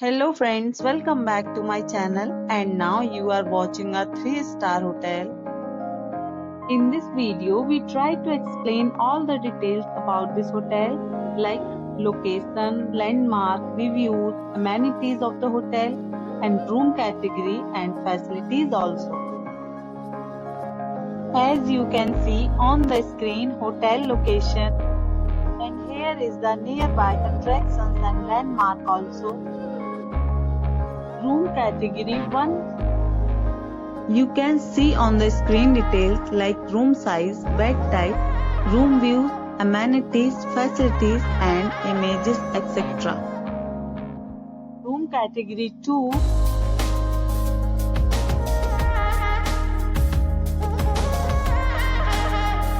Hello friends, welcome back to my channel and now you are watching a 3-star hotel. In this video, we try to explain all the details about this hotel like location, landmark, reviews, amenities of the hotel and room category and facilities also. As you can see on the screen, hotel location, and here is the nearby attractions and landmark also. Room category 1. You can see on the screen details like room size, bed type, room views, amenities, facilities and images etc. Room category 2.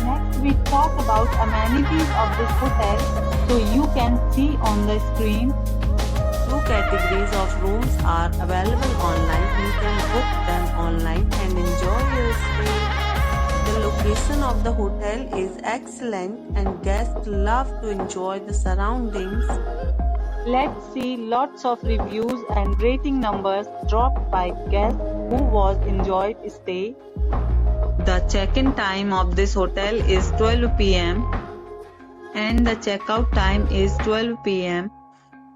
Next we talk about amenities of this hotel. So you can see on the screen. Two categories of rooms are available online. You can book them online and enjoy your stay. The location of the hotel is excellent and guests love to enjoy the surroundings. Let's see lots of reviews and rating numbers dropped by guests who was enjoyed stay. The check-in time of this hotel is 12 p.m. and the checkout time is 12 p.m.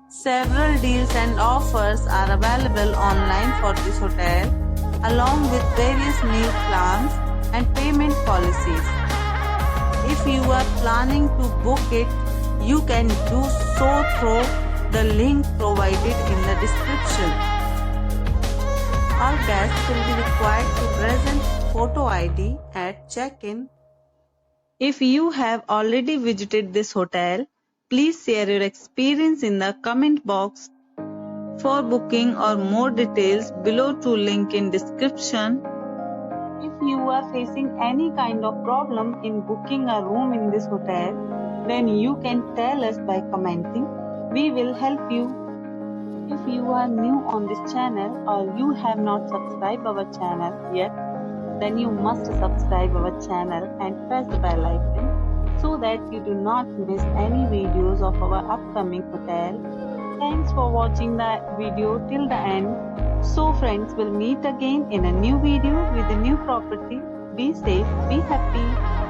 Several deals and offers are available online for this hotel, along with various meal plans and payment policies. If you are planning to book it, you can do so through the link provided in the description. All guests will be required to present photo ID at check-in. If you have already visited this hotel, please share your experience in the comment box. For booking or more details, below to link in description. If you are facing any kind of problem in booking a room in this hotel, then you can tell us by commenting. We will help you. If you are new on this channel or you have not subscribed our channel yet, then you must subscribe our channel and press the bell icon, so that you do not miss any videos of our upcoming hotel. Thanks for watching the video till the end. So friends, will meet again in a new video with a new property. Be safe, be happy.